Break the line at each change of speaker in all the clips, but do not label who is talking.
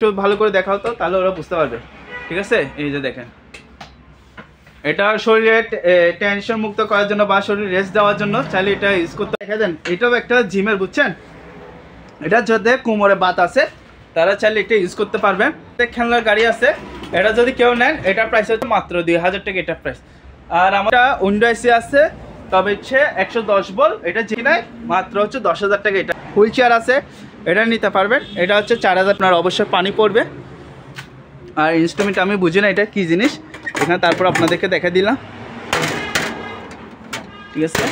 একটু ভালো করে দেখাও তো, তাহলে ওরা বুঝতে পারবে। ঠিক আছে, এই যে দেখেন, এটা শরীরে টেনশন মুক্ত করার জন্য বা শরীর রেস্ট দেওয়ার জন্য চাইলে এটা ইউজ করতে। দেখে দেন, এটাও একটা জিমের, বুঝছেন, এটা যদি কোমরে বাত আছে তারা চাইলে এটা ইউজ করতে পারবে। খেলনার গাড়ি আছে, এটা যদি কেউ নেন এটার প্রাইস হচ্ছে মাত্র 2000 টাকা এটার প্রাইস। আর আমার উইন্ডো এসি আছে, তবে হচ্ছে 110 ভোল্ট, এটা যে নাই মাত্র হচ্ছে 10,000 টাকা। এটা হুইল চেয়ার আছে, এটা নিতে পারবেন, এটা হচ্ছে 4000। আপনার অবশ্যই পানি পড়বে। আর ইনস্ট্রুমেন্ট আমি বুঝি না এটা কী জিনিস, এখানে তারপর আপনাদেরকে দেখা দিলাম। ঠিক আছে,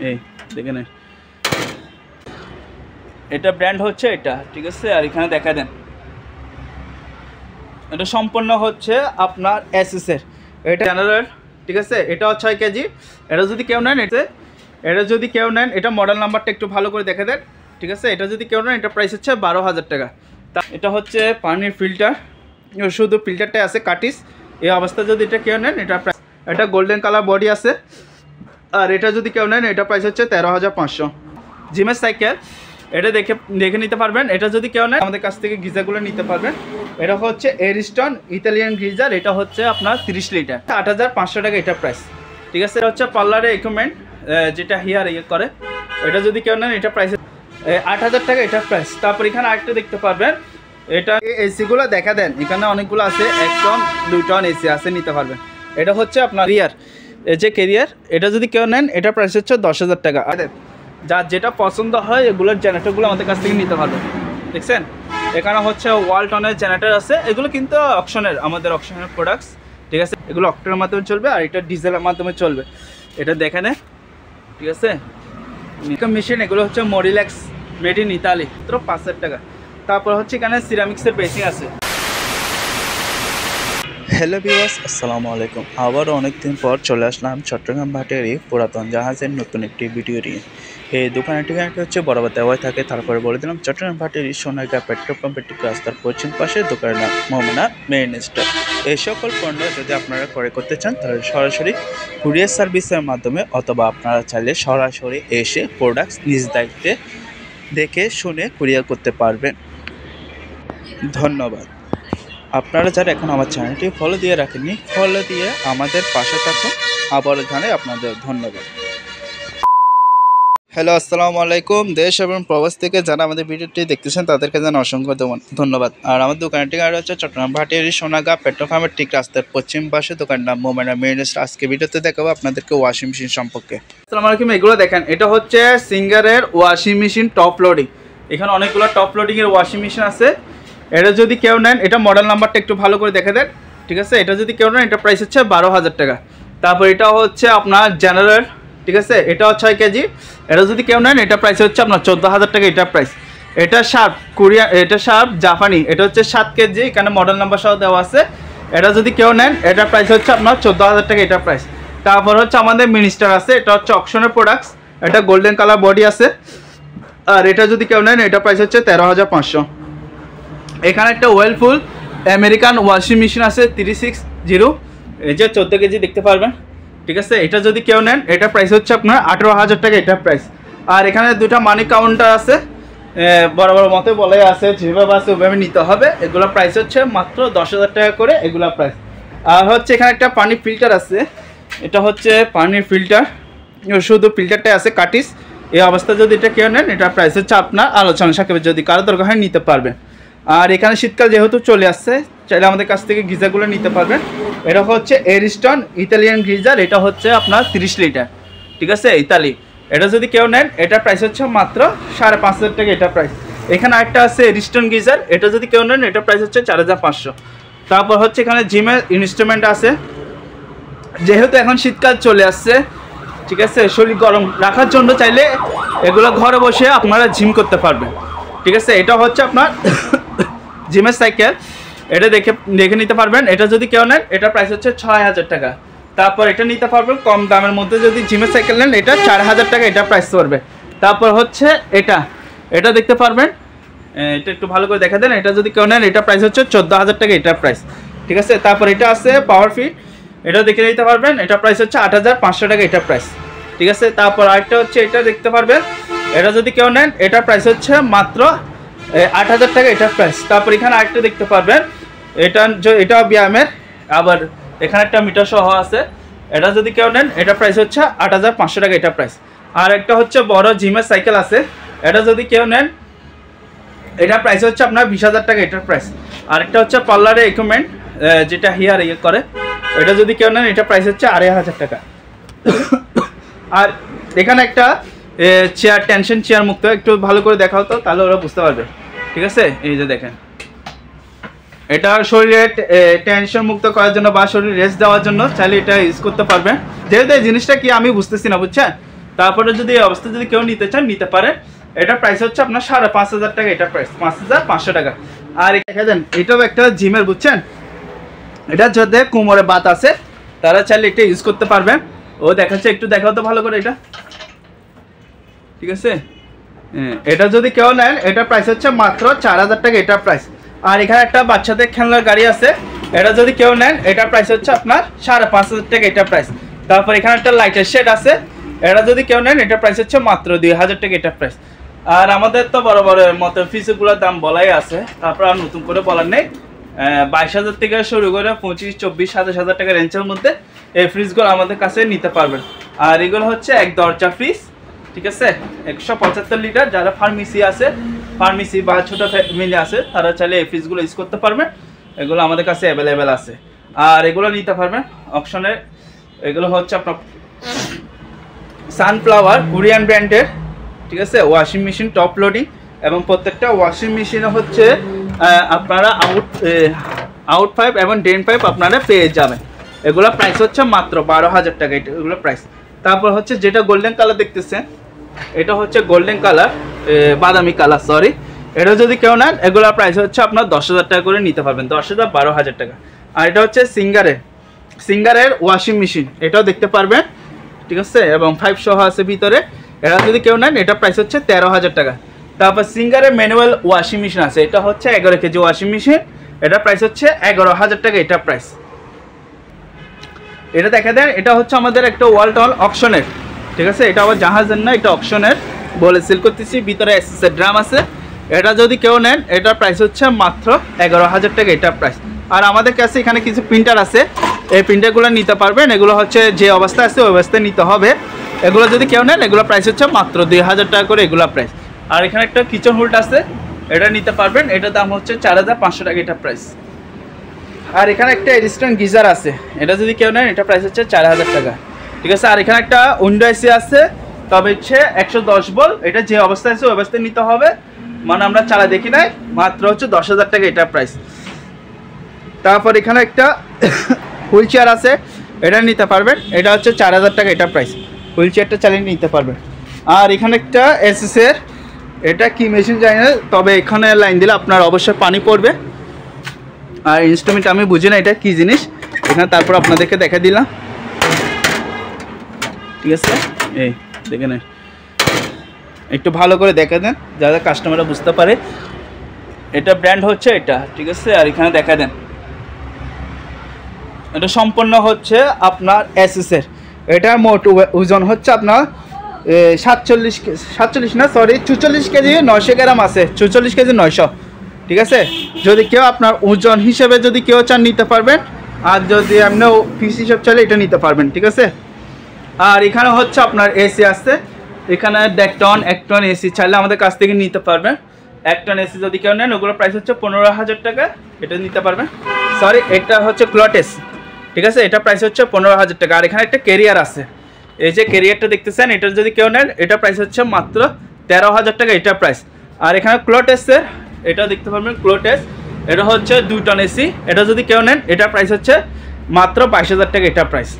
এই দেখে নেন, এটা ব্র্যান্ড হচ্ছে এটা। ঠিক আছে, আর এখানে দেখা দেন, এটা সম্পূর্ণ হচ্ছে আপনার এসএসের, এটা জেনারেল। ঠিক আছে, এটাও 6 কেজি। এটা যদি কেউ নেন, এটা মডেল নাম্বারটা একটু ভালো করে দেখে দেন। ঠিক আছে, এটা যদি কেউ নেন এটা প্রাইস হচ্ছে 12,000 টাকা। তা এটা হচ্ছে পানির ফিল্টার, শুধু ফিল্টারটাই আছে কাটিস। এই অবস্থা যদি এটা কেউ নেন এটা প্রাইস, এটা গোল্ডেন কালার বডি আছে। আর এটা যদি কেউ নেন এটা প্রাইস হচ্ছে 13,500। জিমের সাইকেল, এটা দেখে নিতে পারবেন। এটা যদি কেউ নেন আমাদের কাছ থেকে গিজারগুলো নিতে পারবেন। এটা হচ্ছে এরিস্টন ইতালিয়ান গিজার, এটা হচ্ছে আপনার 30 লিটার, 8,500 টাকা এটা প্রাইস। ঠিক আছে, এটা হচ্ছে পার্লারের ইকুইপমেন্ট, যেটা হেয়ার করে। এটা যদি কেউ নেন এটা প্রাইস 8,000 টাকা এটা প্রাইস। তারপর এখানে আরেকটা দেখতে পারবেন, এটা এসিগুলো দেখা দেন, এখানে অনেকগুলো আছে, 1 টন 2 টন এসি আছে, নিতে পারবেন। এটা হচ্ছে আপনার রিয়ার, এই যে কেরিয়ার, এটা যদি কেউ নেন এটা প্রাইস হচ্ছে 10,000 টাকা। যার যেটা পছন্দ হয় এগুলোর জেনারেটরগুলো আমাদের কাছ থেকে নিতে পারবেন। দেখছেন, এখানে হচ্ছে ওয়ালটনের জেনারেটর আছে, এগুলো কিন্তু অকশনের, আমাদের অকশনের প্রোডাক্টস। ঠিক আছে, এগুলো অক্টেনের মাধ্যমে চলবে, আর এটা ডিজেলের মাধ্যমে চলবে। এটা দেখে নেন। ঠিক আছে, মেশিন, এগুলো হচ্ছে মরিল্যাক্স, মেড ইন ইতালি, মাত্র 5,000 টাকা। তারপর হচ্ছে এখানে সিরামিক্সের বেসিং আছে।
হ্যালো ভিউয়ার্স, আসসালামু আলাইকুম। আবারও অনেকদিন পর চলে আসলাম চট্টগ্রাম ভাটিয়ারি পুরাতন জাহাজের নতুন একটি ভিডিও নিয়ে। এই দোকানের ঠিকানাটি হচ্ছে বরাবর দেওয়াই থাকে, তারপরে বলে দিলাম চট্টগ্রাম ভাটিয়ারি সোনারগাঁ পেট্রোল পাম্পের ঠিক রাস্তার পশ্চিম পাশে দোকানের নাম মোমেনা মেইন স্টোর। এই সকল পণ্য যদি আপনারা ক্রয় করতে চান তাহলে সরাসরি কুরিয়ার সার্ভিসের মাধ্যমে, অথবা আপনারা চাইলে সরাসরি এসে প্রোডাক্টস নিজ দায়িত্বে দেখে শুনে কুরিয়ার করতে পারবেন। ধন্যবাদ। আপনারা যারা এখন আমার চ্যানেলটি ফলো দিয়ে রাখেননি, ফলো দিয়ে আমাদের পাশে থাকুন। আবারও জানাই আপনাদের ধন্যবাদ। হ্যালো, আসসালামু আলাইকুম। দেশ এবং প্রবাস থেকে যারা আমাদের ভিডিওটি দেখতেছেন তাদেরকে জানাই অসংখ্য ধন্যবাদ। আর আমার দোকানের ঠিকানা হচ্ছে চট্টগ্রাম ভাটিয়ারি সোনারগাঁ পেট্রোল পাম্পের ঠিক রাস্তার পশ্চিম পাশে দোকানের নাম মোমেনা মেইন স্টোর। আজকে ভিডিওতে দেখাবো আপনাদেরকে ওয়াশিং মেশিন সম্পর্কে।
আসসালামু আলাইকুম। এগুলো দেখেন, এটা হচ্ছে সিঙ্গারের ওয়াশিং মেশিন টপ লোডিং। এখানে অনেকগুলো টপ লোডিংয়ের ওয়াশিং মেশিন আছে। এটা যদি কেউ নেন, এটা মডেল নাম্বারটা একটু ভালো করে দেখে দেন। ঠিক আছে, এটা যদি কেউ নেন এটা প্রাইস হচ্ছে 12,000 টাকা। তারপর এটা হচ্ছে আপনার জেনারেল। ঠিক আছে, এটাও 6 কেজি। এটা যদি কেউ নেন এটা প্রাইস হচ্ছে আপনার 14,000 টাকা এটা প্রাইস। এটা শার্প কোরিয়ান, এটা শার্প জাপানি, এটা হচ্ছে 7 কেজি, এখানে মডেল নাম্বার সহ দেওয়া আছে। এটা যদি কেউ নেন এটার প্রাইস হচ্ছে আপনার 14,000 টাকা এটা প্রাইস। তারপর হচ্ছে আমাদের মিনিস্টার আছে, এটা হচ্ছে অকশনের প্রোডাক্টস, এটা গোল্ডেন কালার বডি আছে। আর এটা যদি কেউ নেন এটা প্রাইস হচ্ছে 13,500। এখানে একটা ওয়েলফুল আমেরিকান ওয়াশিং মেশিন আছে 360, এই যে 14 কেজি দেখতে পারবেন। ঠিক আছে, এটা যদি কেউ নেন এটা প্রাইস হচ্ছে আপনার 18,000 টাকা এটা প্রাইস। আর এখানে দুটা মানি কাউন্টার আছে, বড় বড় মতে বলে আছে, যেভাবে আছে ওইভাবে নিতে হবে। এগুলো প্রাইস হচ্ছে মাত্র 10,000 টাকা করে এগুলো প্রাইস। আর হচ্ছে এখানে একটা পানি ফিল্টার আছে, এটা হচ্ছে পানির ফিল্টার, শুধু ফিল্টারটাই আছে কাটিস। এই অবস্থা যদি এটা কেউ নেন এটা প্রাইস হচ্ছে আপনার আলোচনা সাপেক্ষে, যদি কারো দরকার হয় নিতে পারবেন। আর এখানে শীতকাল যেহেতু চলে আসছে, চাইলে আমাদের কাছ থেকে গিজারগুলো নিতে পারবেন। এটা হচ্ছে এরিস্টন ইতালিয়ান গিজার, এটা হচ্ছে আপনার 30 লিটার। ঠিক আছে, ইতালি। এটা যদি কেউ নেন এটার প্রাইস হচ্ছে মাত্র 5,500 টাকা এটা প্রাইস। এখানে আরেকটা আছে এরিস্টন গিজার, এটা যদি কেউ নেন এটা প্রাইস হচ্ছে 4,500। তারপর হচ্ছে এখানে জিমের ইনস্ট্রুমেন্ট আছে, যেহেতু এখন শীতকাল চলে আসছে। ঠিক আছে, শরীর গরম রাখার জন্য চাইলে এগুলো ঘরে বসে আপনারা জিম করতে পারবেন। ঠিক আছে, এটা হচ্ছে আপনার জিমের সাইকেল, এটা দেখে নিতে পারবেন। এটা যদি কেউ নেন এটা প্রাইস হচ্ছে 6,000 টাকা। তারপর এটা নিতে পারবেন কম দামের মধ্যে, যদি জিমের সাইকেল নেন এটা 4,000 টাকা এটা প্রাইস পড়বে। তারপর হচ্ছে এটা দেখতে পারবেন, এটা একটু ভালো করে দেখা দেন। এটা যদি কেউ নেন এটা প্রাইস হচ্ছে 14,000 টাকা এটা প্রাইস। ঠিক আছে, তারপর এটা আছে পাওয়ার ফিট, এটা দেখে নিতে পারবেন, এটা প্রাইস হচ্ছে 8,500 টাকা এটা প্রাইস। ঠিক আছে, তারপর আরেকটা হচ্ছে এটা দেখতে পারবেন, এটা যদি কেউ নেন এটা প্রাইস হচ্ছে মাত্র 8,000 টাকা এটার প্রাইস। তারপর এখানে আরেকটা দেখতে পারবেন, এটাও ব্যায়ামের, আবার এখানে একটা মিটার সহ আছে। এটা যদি কেউ নেন এটা প্রাইস হচ্ছে 8,500 টাকা এটা প্রাইস। আর একটা হচ্ছে বড় জিমের সাইকেল আছে, এটা যদি কেউ নেন এটা প্রাইস হচ্ছে আপনার 20,000 টাকা এটার প্রাইস। আরেকটা হচ্ছে পার্লারের ইকুইপমেন্ট, যেটা হেয়ার করে, এটা যদি কেউ নেন এটা প্রাইস হচ্ছে 2,500 টাকা। আর এখানে একটা চেয়ার, টেনশন চেয়ার মুক্ত, একটু ভালো করে দেখাও তো, তাহলে ওরা বুঝতে পারবে। ঠিক আছে, এই যে দেখেন, এটা শরীরে টেনশন মুক্ত করার জন্য বা শরীর রেস্ট দেওয়ার জন্য চাইলে এটা ইউজ করতে পারবেন। যেহেতু এই জিনিসটা কি আমি বুঝতেছি না, বুঝছেন। তারপরে যদি এই অবস্থা যদি কেউ নিতে চান নিতে পারে। এটা প্রাইস হচ্ছে আপনার 5,500 টাকা এটা প্রাইস, 5,500 টাকা। আর দেখেন এটাও একটা জিমের, বুঝছেন, এটা যদি কোমরে বাত আছে তারা চাইলে এটা ইউজ করতে পারবেন। ও দেখাচ্ছে, একটু দেখাও তো ভালো করে এটা। ঠিক আছে, এটা যদি কেউ নেন এটা প্রাইস হচ্ছে মাত্র 4,000 টাকা এটা প্রাইস। আর এখানে একটা বাচ্চাদের খেলনার গাড়ি আছে, এটা যদি কেউ নেন এটা প্রাইস হচ্ছে আপনার 5,500 টাকা এটা প্রাইস। তারপর এখানে একটা লাইটের শেড আছে, এটা যদি কেউ নেন এটা প্রাইস হচ্ছে মাত্র 2,000 টাকা এটা প্রাইস। আর আমাদের তো বড় বড় মতো ফ্রিজগুলোর দাম বলাই আছে, তারপর আর নতুন করে বলার নেই। 22,000 থেকে শুরু করে 25, 24, 27,000 টাকা রেঞ্জের মধ্যে এই ফ্রিজগুলো আমাদের কাছে নিতে পারবেন। আর এগুলো হচ্ছে এক দরজা ফ্রিজ, ঠিক আছে, 175 লিটার। যারা ফার্মেসি আছে, ফার্মেসি বা ছোটো ফ্যামিলি আছে, তারা চাইলে এই ফ্রিজগুলো ইউজ করতে পারবেন। এগুলো আমাদের কাছে অ্যাভেলেবেল আছে। আর এগুলো নিতে পারবেন অপশনের। এগুলো হচ্ছে আপনার সানফ্লাওয়ার কোরিয়ান ব্র্যান্ডের, ঠিক আছে, ওয়াশিং মেশিন টপ লোডিং। এবং প্রত্যেকটা ওয়াশিং মেশিনে হচ্ছে আপনারা আউট পাইপ এবং ড্রেন পাইপ আপনারা পেয়ে যাবেন। এগুলো প্রাইস হচ্ছে মাত্র 12,000 টাকা এগুলো প্রাইস। তারপর হচ্ছে যেটা গোল্ডেন কালার দেখতেছেন, এটা হচ্ছে গোল্ডেন কালার, বাদামি কালার সরি। এটা যদি কেউ নেন এগুলোর প্রাইস হচ্ছে আপনার 10,000 টাকা করে নিতে পারবেন, 10,000, 12,000 টাকা। আর এটা হচ্ছে সিঙ্গারের ওয়াশিং মেশিন, এটাও দেখতে পারবেন, ঠিক আছে, এবং 5 সহ আছে ভিতরে। এটা যদি কেউ নেন এটা প্রাইস হচ্ছে 13,000 টাকা। তারপর সিঙ্গারের ম্যানুয়াল ওয়াশিং মেশিন আছে, এটা হচ্ছে 11 কেজি ওয়াশিং মেশিন, এটা প্রাইস হচ্ছে 11,000 টাকা এটা প্রাইস। এটা দেখা দেন, এটা হচ্ছে আমাদের একটা ওয়ালটন অকশনের, ঠিক আছে, এটা আবার জাহাজের না, এটা অকশনের বলে সেল করতেছি। ভিতরে এসএসের ড্রাম আছে। এটা যদি কেউ নেন এটার প্রাইস হচ্ছে মাত্র 11,000 টাকা এটা প্রাইস। আর আমাদের কাছে এখানে কিছু প্রিন্টার আছে, এই প্রিন্টারগুলো নিতে পারবেন। এগুলো হচ্ছে যে অবস্থায় আছে ওই অবস্থায় নিতে হবে। এগুলো যদি কেউ নেন এগুলো প্রাইস হচ্ছে মাত্র 2,000 টাকা করে এগুলো প্রাইস। আর এখানে একটা কিচেন হোল্ড আছে, এটা নিতে পারবেন, এটার দাম হচ্ছে 4,500 টাকা এটা প্রাইস। আর এখানে একটা এডিস্টন গিজার আছে, এটা যদি কেউ নেন এটা প্রাইস হচ্ছে 4,000 টাকা, ঠিক আছে। আর এখানে একটা উইন্ডো এসি আছে, তবে হচ্ছে 110 ভোল্ট, এটা যে অবস্থায় আছে ওই অবস্থায় নিতে হবে, মানে আমরা চালা দেখি নাই, মাত্র হচ্ছে 10,000 টাকা এটা প্রাইস। তারপর এখানে একটা হুইল চেয়ার আছে, এটা নিতে পারবেন, এটা হচ্ছে 4,000 টাকা এটা প্রাইস। হুইল চেয়ারটা চালিয়ে নিতে পারবেন। আর এখানে একটা এসএসের, এটা কি মেশিন জানি না, তবে এখানে লাইন দিলে আপনার অবশ্যই পানি পড়বে। আর ইনস্ট্রুমেন্ট আমি বুঝি না এটা কি জিনিস, এখানে তারপর আপনাদেরকে দেখা দিলাম, ঠিক আছে। এই দেখেন, একটু ভালো করে দেখা দেন যাতে কাস্টমাররা বুঝতে পারে। এটা ব্র্যান্ড হচ্ছে এটা, ঠিক আছে। আর এখানে দেখা দেন, এটা সম্পূর্ণ হচ্ছে আপনার এসএসের। এটার মোট ওজন হচ্ছে আপনার 47 না সরি 44 কেজি 900 গ্রাম আছে, 44 কেজি 900, ঠিক আছে। যদি কেউ আপনার ওজন হিসেবে যদি কেউ চান নিতে পারবেন, আর যদি আপনি পিস হিসাব চাইলে এটা নিতে পারবেন, ঠিক আছে। আর এখানে হচ্ছে আপনার এসি আছে, এখানে 1 টন এসি চাইলে আমাদের কাছ থেকে নিতে পারবেন। 1 টন এসি যদি কেউ নেন ওগুলো প্রাইস হচ্ছে 15,000 টাকা, এটা নিতে পারবেন। সরি, এটা হচ্ছে ক্লটেস, ঠিক আছে, এটা প্রাইস হচ্ছে 15,000 টাকা। আর এখানে একটা ক্যারিয়ার আছে, এই যে ক্যারিয়ারটা দেখতেছেন, এটা যদি কেউ নেন এটা প্রাইস হচ্ছে মাত্র 13,000 টাকা এটা প্রাইস। আর এখানে ক্লটেসের, এটা দেখতে পারবেন ক্লটেস, এটা হচ্ছে 2 টন এসি, এটা যদি কেউ নেন এটা প্রাইস হচ্ছে মাত্র 22,000 টাকা এটা প্রাইস।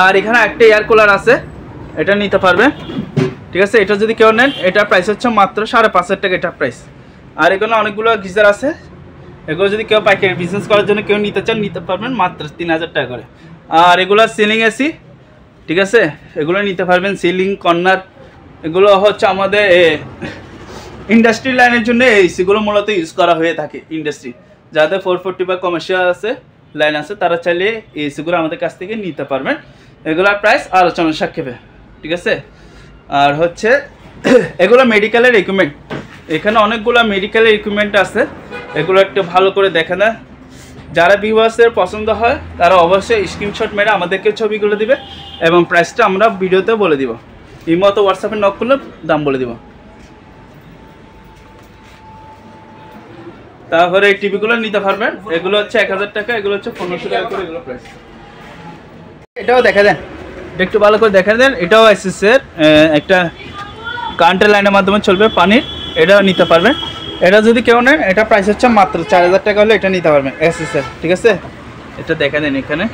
আর এখানে একটা এয়ার কুলার আছে, এটা নিতে পারবেন, ঠিক আছে, এটা যদি কেউ নেন এটা প্রাইস হচ্ছে মাত্র 5,500 টাকা এটা প্রাইস। আর এখানে অনেকগুলো গিজার আছে, এগুলো যদি কেউ পাইকারি বিজনেস করার জন্য কেউ নিতে চান নিতে পারবেন মাত্র 3,000 টাকা করে। আর এগুলো সিলিং এসি, ঠিক আছে, এগুলো নিতে পারবেন, সিলিং কর্নার, এগুলো হচ্ছে আমাদের ইন্ডাস্ট্রি লাইনের জন্য এই এসিগুলো মূলত ইউজ করা হয়ে থাকে। ইন্ডাস্ট্রি যাদের 440 বা কমার্শিয়াল আছে লাইন আছে তারা চাইলে এই এসিগুলো আমাদের কাছ থেকে নিতে পারবেন। এগুলোর প্রাইস আলোচনার সাপেক্ষে, ঠিক আছে। আর হচ্ছে এগুলো মেডিকেলের ইকুইপমেন্ট, এখানে অনেকগুলো মেডিকেলের ইকুইপমেন্ট আছে, এগুলো একটু ভালো করে দেখে না। যারা ভিউয়ার্সের পছন্দ হয় তারা অবশ্যই স্ক্রিনশট মেরে আমাদেরকে ছবিগুলো দিবে এবং প্রাইসটা আমরা ভিডিওতে বলে দিব। এই মতো হোয়াটসঅ্যাপে নক করলে দাম বলে দিব। তারপরে এই টিভিগুলো নিতে পারবেন, এগুলো হচ্ছে 1000 টাকা, এগুলো হচ্ছে 1500 টাকা করে এগুলো প্রাইস। এটাও দেখা দেন, একটু ভালো করে দেখা দেন। এটাও এসএসের একটা কারেন্টের লাইনের মাধ্যমে চলবে পানির, এটাও নিতে পারবেন। এটা যদি কেউ নেন এটা প্রাইস হচ্ছে মাত্র 4000 টাকা হলে এটা নিতে পারবেন এসএসের, ঠিক আছে। এটা দেখা দেন, এখানে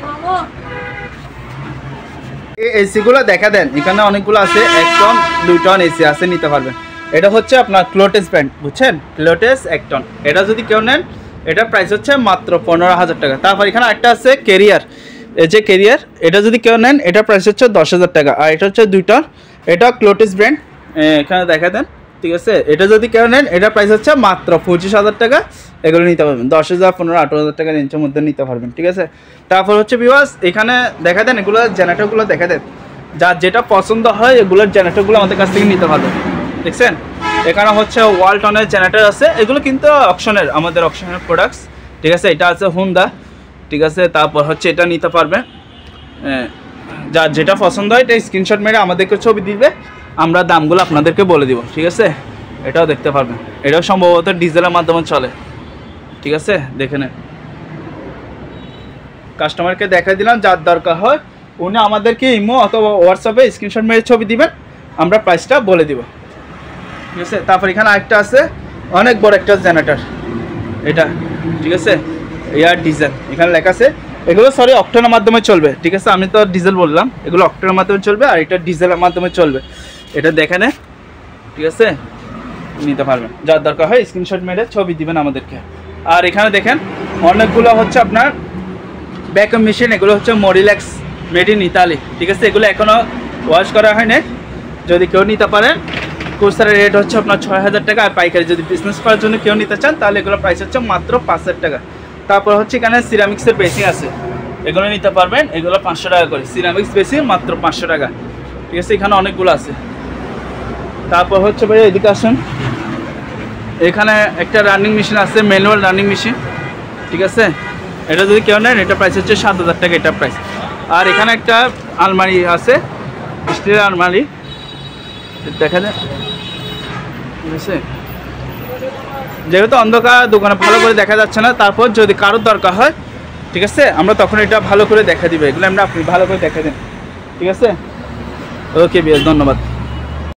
এই এসিগুলো দেখা দেন, এখানে অনেকগুলো আছে, 1 টন 2 টন এসি আছে, নিতে পারবেন। এটা হচ্ছে আপনার ক্লোটেস ব্র্যান্ড, বুঝছেন, ক্লোটেস 1 টন। এটা যদি কেউ নেন এটা প্রাইস হচ্ছে মাত্র 15000 টাকা। তারপর এখানে একটা আছে কেরিয়ার, এই যে কেরিয়ার, এটা যদি কেউ নেন এটা প্রাইস হচ্ছে 10000 টাকা। আর এটা হচ্ছে 2 টন, এটা ক্লোটেস ব্র্যান্ড, এখানে দেখা দেন, ঠিক আছে। এটা যদি কেউ নেন এটা প্রাইস হচ্ছে মাত্র 25000 টাকা, এগুলো নিতে পারবেন। 10000, 15, 18000 টাকা রেঞ্জের মধ্যে নিতে পারবেন, ঠিক আছে। তারপর হচ্ছে ভিউয়ার্স এখানে দেখা দেন, এগুলো জেনারেটরগুলো দেখা দেন, যার যেটা পছন্দ হয় এগুলোর জেনারেটরগুলো আমাদের কাছ থেকে নিতে পারবেন, দেখছেন। এখানে হচ্ছে ওয়ালটনের জেনারেটর আছে, এগুলো কিন্তু অকশনের, আমাদের অকশনের প্রোডাক্টস, ঠিক আছে। এটা আছে হুন্ডা, ঠিক আছে। তারপর হচ্ছে এটা নিতে পারবেন, যার যেটা পছন্দ হয় এটা স্ক্রিনশট মেরে আমাদেরকে ছবি দিবে, আমরা দামগুলো আপনাদেরকে বলে দিব, ঠিক আছে। এটাও দেখতে পারবেন, এটাও সম্ভবত ডিজেলের মাধ্যমে চলে, ঠিক আছে। দেখে নেন, কাস্টমারকে দেখা দিলাম, যার দরকার হয় উনি আমাদেরকে ইমো অথবা হোয়াটসঅ্যাপে স্ক্রিনশট মেরে ছবি দিবেন, আমরা প্রাইসটা বলে দিব, ঠিক আছে। তারপর এখানে আরেকটা আছে, অনেক বড় একটা জেনারেটর, এটা, ঠিক আছে। এয়ার ডিজেল এখানে লেখা আছে, এগুলো সরি অক্টেনের মাধ্যমে চলবে, ঠিক আছে। আমি তো ডিজেল বললাম, এগুলো অক্টেনের মাধ্যমে চলবে, আর এটা ডিজেলের মাধ্যমে চলবে। এটা দেখে নেন, ঠিক আছে, নিতে পারবেন। যার দরকার হয় স্ক্রিনশট মেরে ছবি দিবেন আমাদেরকে। আর এখানে দেখেন অনেকগুলো হচ্ছে আপনার ভ্যাকুয়াম মেশিন, এগুলো হচ্ছে মরিল্যাক্স মেড ইন ইতালি, ঠিক আছে। এগুলো এখনও ওয়াশ করা হয়নি, যদি কেউ নিতে পারেন খুচরা রেট হচ্ছে আপনার 6000 টাকা। আর পাইকারি যদি বিজনেস করার জন্য কেউ নিতে চান তাহলে এগুলো প্রাইস হচ্ছে মাত্র 5000 টাকা। তারপর হচ্ছে এখানে সিরামিক্সের বেসিন আছে, এগুলো নিতে পারবেন, এগুলো 500 টাকা করে। সিরামিক্স বেসিন মাত্র 500 টাকা, ঠিক আছে। এখানে অনেকগুলো আছে। তারপর হচ্ছে ভাই এদিকে আসুন, এখানে একটা রানিং মেশিন আছে, ম্যানুয়াল রানিং মেশিন, ঠিক আছে। এটা যদি কেউ নেন এটা প্রাইস হচ্ছে 7000 টাকা, এটা প্রাইস। আর এখানে একটা আলমারি আছে, স্টিলের আলমারি, দেখা যায়, ঠিক আছে। যেহেতু অন্ধকার দোকানে ভালো করে দেখা যাচ্ছে না, তারপর যদি কারোর দরকার হয়, ঠিক আছে, আমরা তখন এটা ভালো করে দেখা দিবে, এগুলো আমরা আপনি ভালো করে দেখা দেন, ঠিক আছে। ওকে বিয়াস, ধন্যবাদ।